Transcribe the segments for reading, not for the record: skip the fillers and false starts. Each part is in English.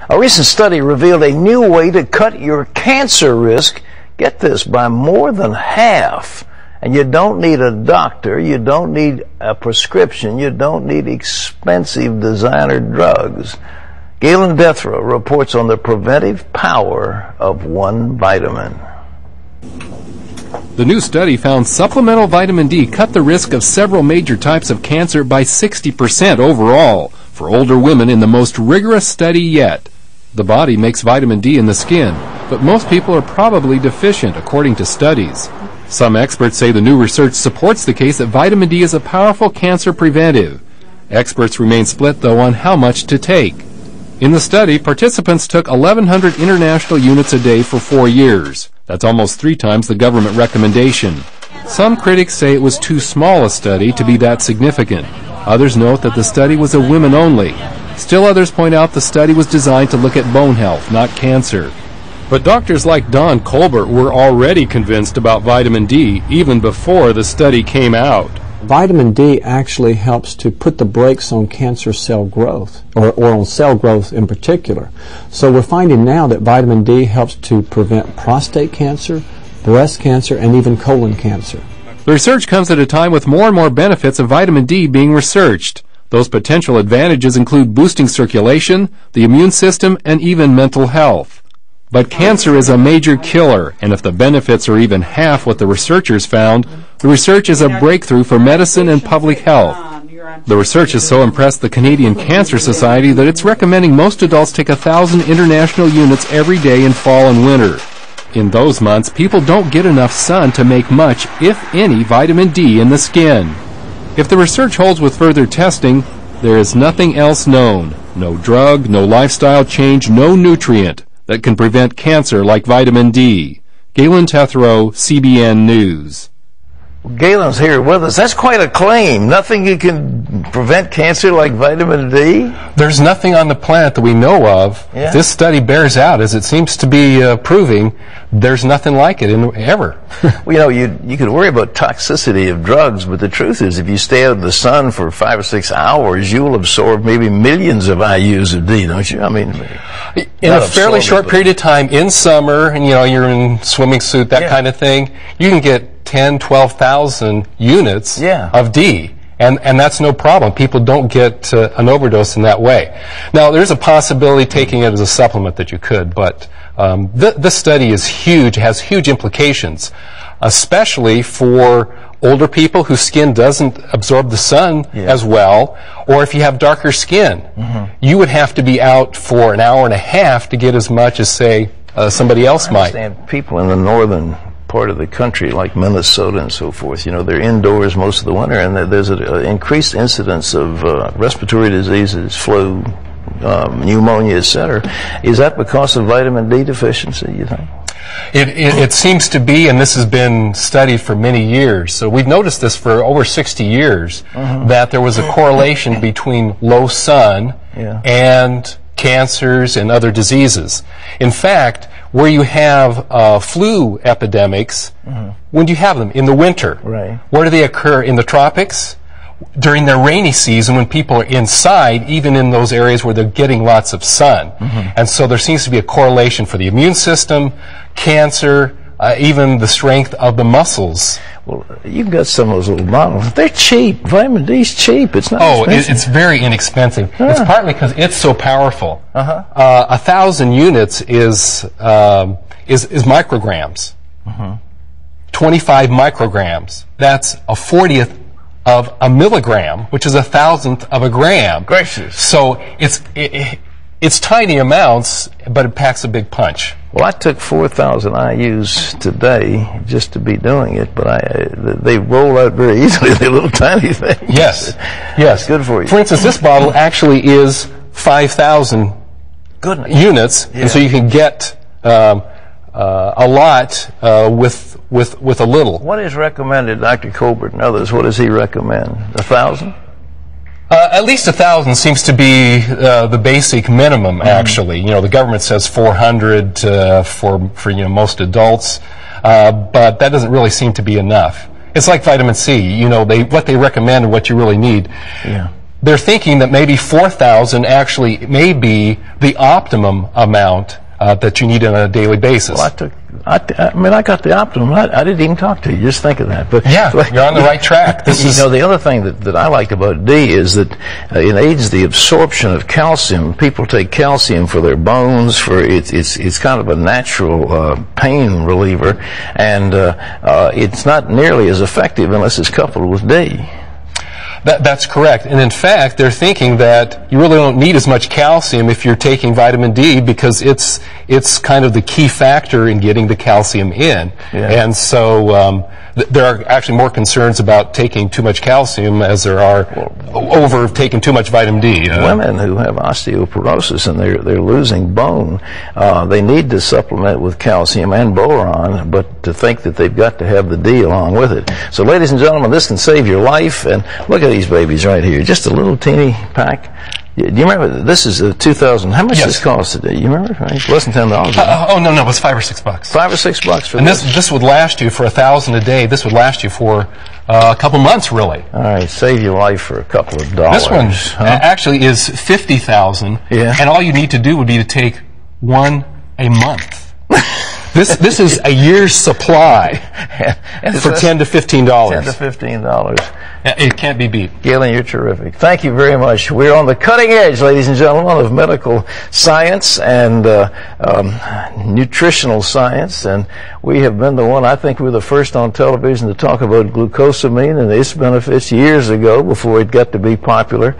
A recent study revealed a new way to cut your cancer risk, get this, by more than half. And you don't need a doctor, you don't need a prescription, you don't need expensive designer drugs. Galen Dethrow reports on the preventive power of one vitamin. The new study found supplemental vitamin D cut the risk of several major types of cancer by 60% overall for older women in the most rigorous study yet. The body makes vitamin D in the skin, but most people are probably deficient according to studies. Some experts say the new research supports the case that vitamin D is a powerful cancer preventive. Experts remain split, though, on how much to take. In the study, participants took 1,100 international units a day for 4 years. That's almost 3 times the government recommendation. Some critics say it was too small a study to be that significant. Others note that the study was a women only. Still others point out the study was designed to look at bone health, not cancer. But doctors like Don Colbert were already convinced about vitamin D even before the study came out. Vitamin D actually helps to put the brakes on cancer cell growth, or on cell growth in particular. So we're finding now that vitamin D helps to prevent prostate cancer, breast cancer, and even colon cancer. The research comes at a time with more and more benefits of vitamin D being researched. Those potential advantages include boosting circulation, the immune system, and even mental health. But cancer is a major killer, and if the benefits are even half what the researchers found, the research is a breakthrough for medicine and public health. The research has so impressed the Canadian Cancer Society that it's recommending most adults take 1,000 international units every day in fall and winter. In those months, people don't get enough sun to make much, if any, vitamin D in the skin. If the research holds with further testing, there is nothing else known. No drug, no lifestyle change, no nutrient that can prevent cancer like vitamin D. Galen Dethrow, CBN News. Galen's here with us. That's quite a claim. Nothing you can prevent cancer like vitamin D? There's nothing on the planet that we know of. Yeah. This study bears out, as it seems to be proving, there's nothing like it ever. Well, you could worry about toxicity of drugs, but the truth is if you stay out in the sun for 5 or 6 hours, you'll absorb maybe millions of IUs of D, don't you? I mean, in a fairly short period of time, in summer, and you're in swimming suit, that kind of thing, you can get 10, 12,000 units of D. And that's no problem. People don't get an overdose in that way. Now, there's a possibility taking it as a supplement that you could, but this study is huge, has huge implications, especially for older people whose skin doesn't absorb the sun as well, or if you have darker skin. You would have to be out for an hour and a half to get as much as, say, somebody else might. I understand people in the northern part of the country, like Minnesota and so forth, they're indoors most of the winter, and there's an increased incidence of respiratory diseases, flu, pneumonia, etc. Is that because of vitamin D deficiency, you think? It seems to be, and this has been studied for many years. So we've noticed this for over 60 years, that there was a correlation between low sun and cancers and other diseases. In fact, where you have flu epidemics, when do you have them? In the winter. Right. Where do they occur? In the tropics? During the rainy season, when people are inside, even in those areas where they're getting lots of sun. And so there seems to be a correlation for the immune system, cancer, even the strength of the muscles. Well, you've got some of those little bottles. They're cheap. Vitamin D's cheap. It's not expensive. It's very inexpensive. It's partly because it's so powerful. 1,000 units is micrograms. 25 micrograms. That's a 40th of a milligram, which is 1,000th of a gram. Gracious. So it's tiny amounts, but it packs a big punch. Well, I took 4,000 IUs today just to be doing it, but they roll out very easily. They're little tiny things. Yes. Good for you. For instance, this bottle actually is 5,000 units, and so you can get a lot with a little. What is recommended, Dr. Colbert and others? What does he recommend? 1,000? At least 1,000 seems to be the basic minimum. Actually, the government says 400 for most adults, but that doesn't really seem to be enough. It's like vitamin C. What they recommend and what you really need. they're thinking that maybe 4,000 actually may be the optimum amount that you need on a daily basis. Well, I got the optimum. I didn't even talk to you. Just think of that. But yeah, you're on the right track. The other thing that I like about D is that it aids the absorption of calcium. People take calcium for their bones. It's kind of a natural pain reliever, and it's not nearly as effective unless it's coupled with D. That's correct. And in fact, they're thinking that you really don't need as much calcium if you're taking vitamin D because it's kind of the key factor in getting the calcium in. Yeah. And so there are actually more concerns about taking too much calcium as there are over taking too much vitamin D. Women who have osteoporosis and they're losing bone, they need to supplement with calcium and boron, but to think that they've got to have the D along with it. So ladies and gentlemen, this can save your life. And look at these babies right here. Just a little teeny pack. Do you remember, this is 2000, how much does this cost today? You remember? Right? Less than $10. No, it was $5 or $6. $5 or $6 for and this would last you for 1,000 a day. This would last you for a couple months, really. All right, save your life for a couple of dollars. This one actually is 50,000, and all you need to do would be to take one a month. This is a year's supply for $10 to $15. $10 to $15. It can't be beat. Galen, you're terrific. Thank you very much. We're on the cutting edge, ladies and gentlemen, of medical science and nutritional science, and we have been the one, I think we were the first on television to talk about glucosamine and its benefits years ago before it got to be popular.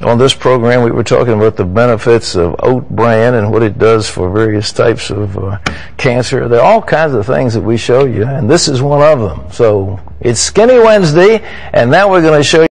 On this program, we were talking about the benefits of oat bran and what it does for various types of cancer. There are all kinds of things that we show you, and this is one of them. So it's Skinny Wednesday, and now we're going to show you